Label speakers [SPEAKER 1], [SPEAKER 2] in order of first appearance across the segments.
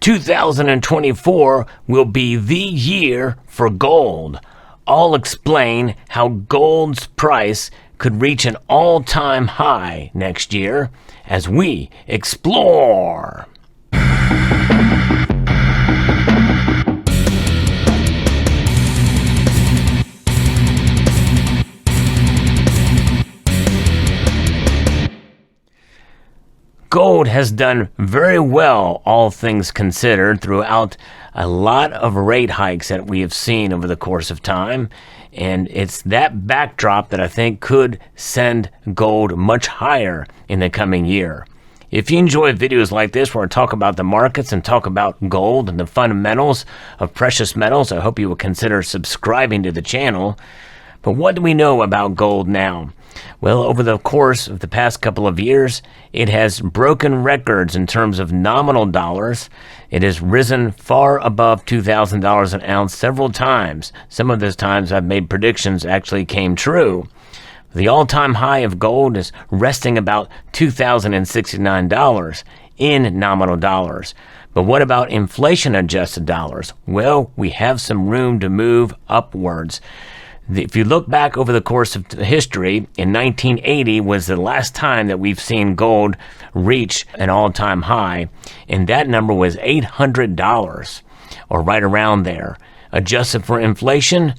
[SPEAKER 1] 2024 will be the year for gold. I'll explain how gold's price could reach an all-time high next year as we explore. Gold has done very well, all things considered, throughout a lot of rate hikes that we have seen over the course of time. And it's that backdrop that I think could send gold much higher in the coming year. If you enjoy videos like this where I talk about the markets and talk about gold and the fundamentals of precious metals, I hope you will consider subscribing to the channel. But what do we know about gold now? Well, over the course of the past couple of years, it has broken records in terms of nominal dollars. It has risen far above $2,000 an ounce several times. Some of those times I've made predictions actually came true. The all-time high of gold is resting about $2,069 in nominal dollars. But what about inflation-adjusted dollars? Well, we have some room to move upwards. If you look back over the course of history, in 1980 was the last time that we've seen gold reach an all-time high, and that number was $800, or right around there. Adjusted for inflation,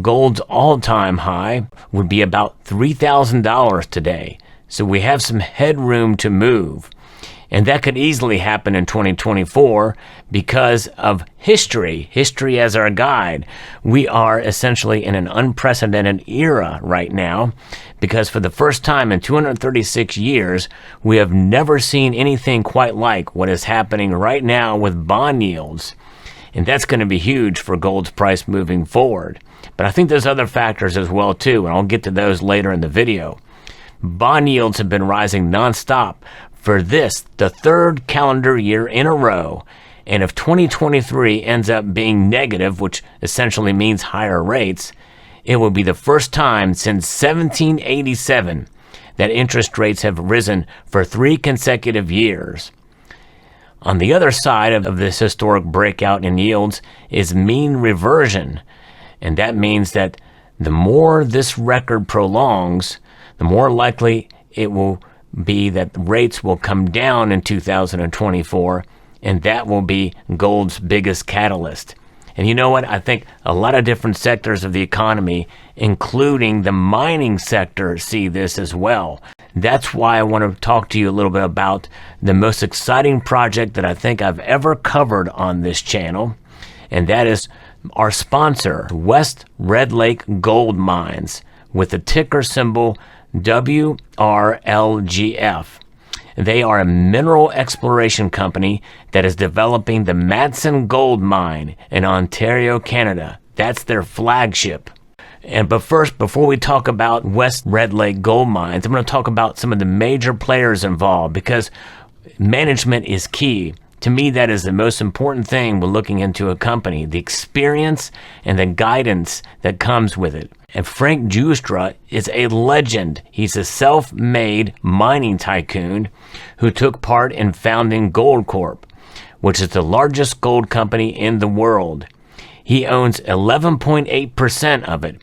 [SPEAKER 1] gold's all-time high would be about $3,000 today. So we have some headroom to move. And that could easily happen in 2024 because of history as our guide. We are essentially in an unprecedented era right now because for the first time in 236 years, we have never seen anything quite like what is happening right now with bond yields. And that's going to be huge for gold's price moving forward. But I think there's other factors as well too, and I'll get to those later in the video. Bond yields have been rising nonstop for the third calendar year in a row. And if 2023 ends up being negative, which essentially means higher rates, it will be the first time since 1787 that interest rates have risen for 3 consecutive years. On the other side of this historic breakout in yields is mean reversion. And that means that the more this record prolongs, the more likely it will be that rates will come down in 2024, and that will be gold's biggest catalyst. And you know what? I think a lot of different sectors of the economy, including the mining sector, see this as well. That's why I want to talk to you a little bit about the most exciting project that I think I've ever covered on this channel, and that is our sponsor, West Red Lake Gold Mines, with the ticker symbol WRLGF. They are a mineral exploration company that is developing the Madsen Gold Mine in Ontario, Canada. That's their flagship. But first, before we talk about West Red Lake Gold Mines, I'm going to talk about some of the major players involved because management is key. To me, that is the most important thing when looking into a company, the experience and the guidance that comes with it. And Frank Joustra is a legend. He's a self-made mining tycoon who took part in founding Goldcorp, which is the largest gold company in the world. He owns 11.8% of it.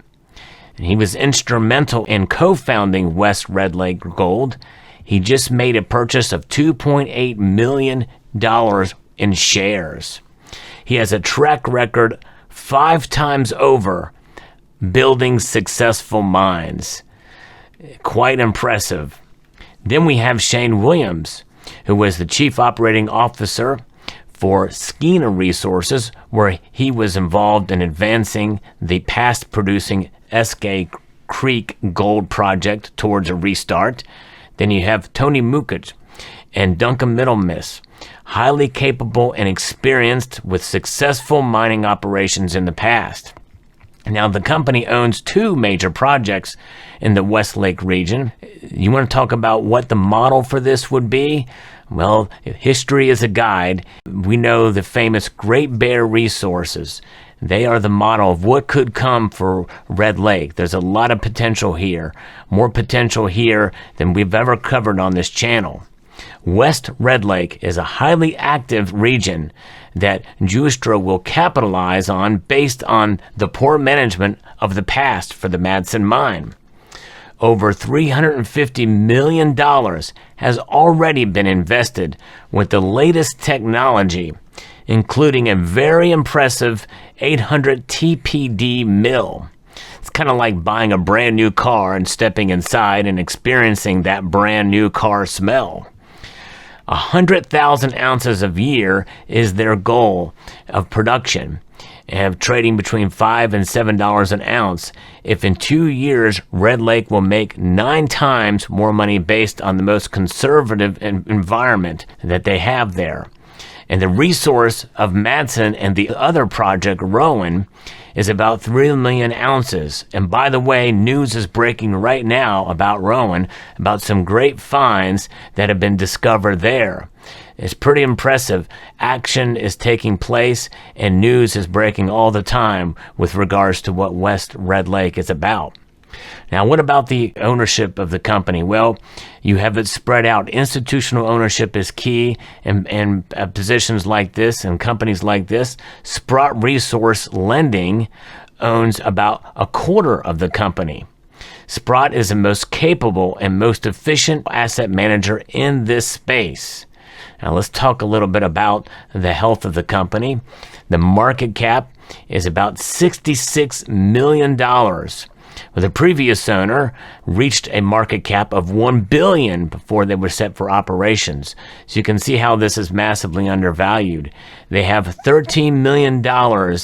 [SPEAKER 1] And he was instrumental in co-founding West Red Lake Gold. He just made a purchase of $2.8 million in shares. He has a track record 5 times over building successful mines. Quite impressive. Then we have Shane Williams, who was the chief operating officer for Skeena Resources, where he was involved in advancing the past producing Eskay Creek gold project towards a restart. Then you have Tony Mukic and Duncan Middlemiss, highly capable and experienced with successful mining operations in the past. Now, the company owns 2 major projects in the Westlake region. You want to talk about what the model for this would be? Well, history is a guide. We know the famous Great Bear Resources. They are the model of what could come for Red Lake. There's a lot of potential here, more potential here than we've ever covered on this channel. West Red Lake is a highly active region that Justra will capitalize on based on the poor management of the past for the Madsen mine. Over $350 million has already been invested with the latest technology, including a very impressive 800 TPD mill. It's kind of like buying a brand new car and stepping inside and experiencing that brand new car smell. 100,000 ounces a year is their goal of production, and trading between $5 and $7 an ounce. If in 2 years, Red Lake will make 9 times more money based on the most conservative environment that they have there. And the resource of Madsen and the other project, Rowan, is about 3 million ounces. And by the way, news is breaking right now about Rowan, about some great finds that have been discovered there. It's pretty impressive. Action is taking place and news is breaking all the time with regards to what West Red Lake is about. Now, what about the ownership of the company? Well, you have it spread out. Institutional ownership is key in positions like this and companies like this. Sprott Resource Lending owns about a quarter of the company. Sprott is the most capable and most efficient asset manager in this space. Now, let's talk a little bit about the health of the company. The market cap is about $66 million. Well, the previous owner reached a market cap of $1 billion before they were set for operations. So you can see how this is massively undervalued. They have $13 million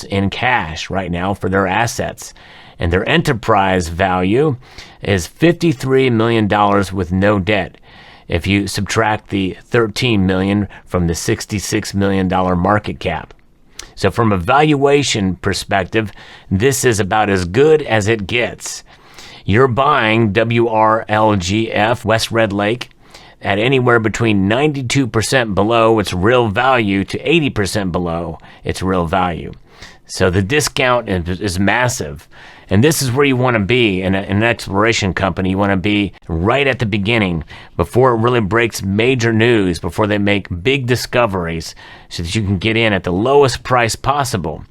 [SPEAKER 1] in cash right now for their assets, and their enterprise value is $53 million with no debt. If you subtract the $13 million from the $66 million market cap. So from a valuation perspective, this is about as good as it gets. You're buying WRLGF, West Red Lake, at anywhere between 92% below its real value to 80% below its real value. So the discount is massive. And this is where you want to be in an exploration company. You want to be right at the beginning, before it really breaks major news, before they make big discoveries, so that you can get in at the lowest price possible.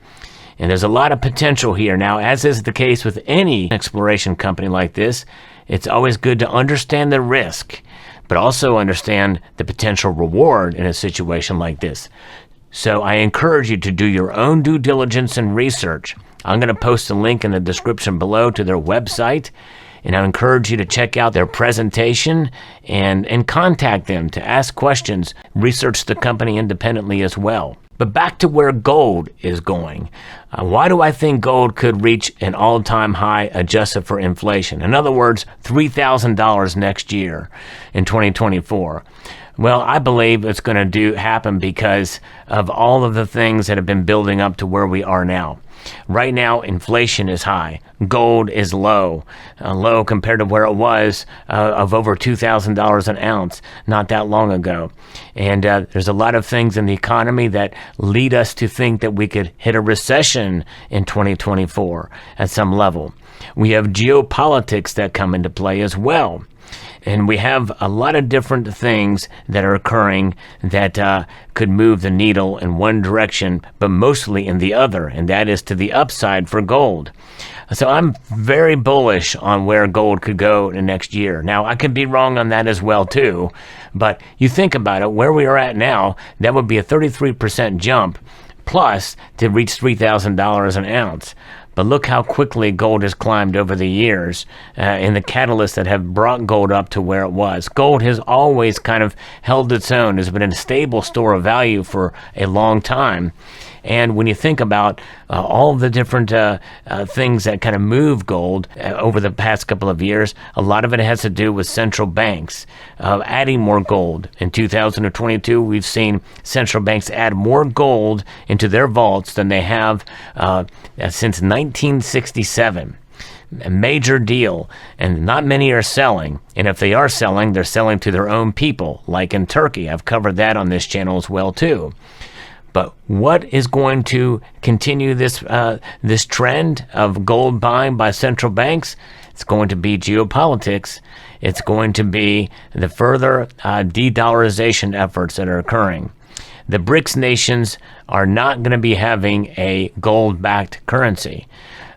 [SPEAKER 1] And there's a lot of potential here. Now, as is the case with any exploration company like this, it's always good to understand the risk, but also understand the potential reward in a situation like this. So I encourage you to do your own due diligence and research. I'm going to post a link in the description below to their website, and I encourage you to check out their presentation and contact them to ask questions, research the company independently as well. But back to where gold is going. Why do I think gold could reach an all-time high adjusted for inflation? In other words, $3,000 next year in 2024. Well, I believe it's going to happen because of all of the things that have been building up to where we are now. Right now, inflation is high. Gold is low compared to where it was of over $2,000 an ounce not that long ago. And there's a lot of things in the economy that lead us to think that we could hit a recession in 2024 at some level. We have geopolitics that come into play as well. And we have a lot of different things that are occurring that could move the needle in one direction, but mostly in the other, and that is to the upside for gold. So I'm very bullish on where gold could go in the next year. Now, I could be wrong on that as well, too, but you think about it, where we are at now, that would be a 33% jump, plus to reach $3,000 an ounce. But look how quickly gold has climbed over the years and the catalysts that have brought gold up to where it was. Gold has always kind of held its own, has been a stable store of value for a long time. And when you think about all the different things that kind of move gold over the past couple of years, a lot of it has to do with central banks adding more gold. In 2022, we've seen central banks add more gold into their vaults than they have since 1967. A major deal, and not many are selling. And if they are selling, they're selling to their own people, like in Turkey. I've covered that on this channel as well, too. But what is going to continue this trend of gold buying by central banks? It's going to be geopolitics. It's going to be the further de-dollarization efforts that are occurring. The BRICS nations are not going to be having a gold-backed currency,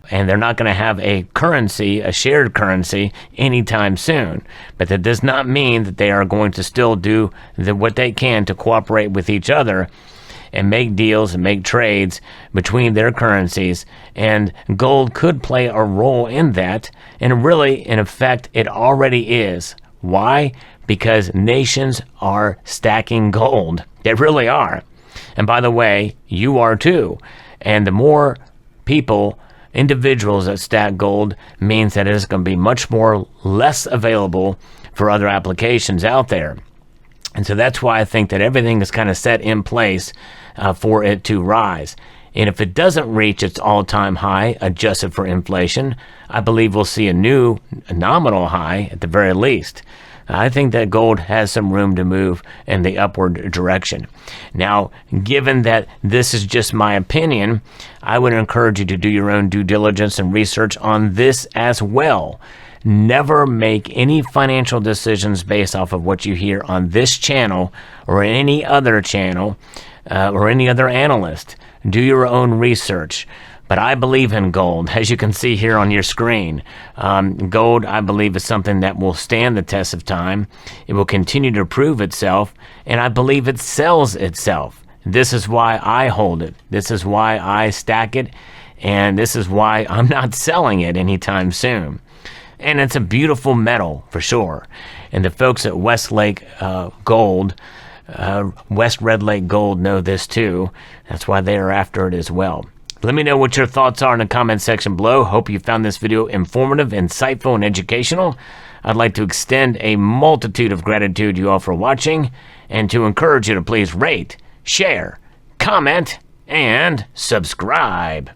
[SPEAKER 1] and they're not going to have a currency, a shared currency, anytime soon. But that does not mean that they are going to still do what they can to cooperate with each other and make deals and make trades between their currencies. And gold could play a role in that. And really, in effect, it already is. Why? Because nations are stacking gold. They really are. And by the way, you are too. And the more people, individuals that stack gold means that it is going to be much more less available for other applications out there. And so that's why I think that everything is kind of set in place for it to rise. And if it doesn't reach its all-time high, adjusted for inflation, I believe we'll see a new nominal high at the very least. I think that gold has some room to move in the upward direction. Now, given that this is just my opinion, I would encourage you to do your own due diligence and research on this as well. Never make any financial decisions based off of what you hear on this channel or any other channel or any other analyst. Do your own research. But I believe in gold, as you can see here on your screen. Gold, I believe, is something that will stand the test of time. It will continue to prove itself, and I believe it sells itself. This is why I hold it. This is why I stack it, and this is why I'm not selling it anytime soon. And it's a beautiful metal, for sure. And the folks at Westlake Gold, West Red Lake Gold know this too. That's why they are after it as well. Let me know what your thoughts are in the comment section below. Hope you found this video informative, insightful, and educational. I'd like to extend a multitude of gratitude to you all for watching, and to encourage you to please rate, share, comment, and subscribe.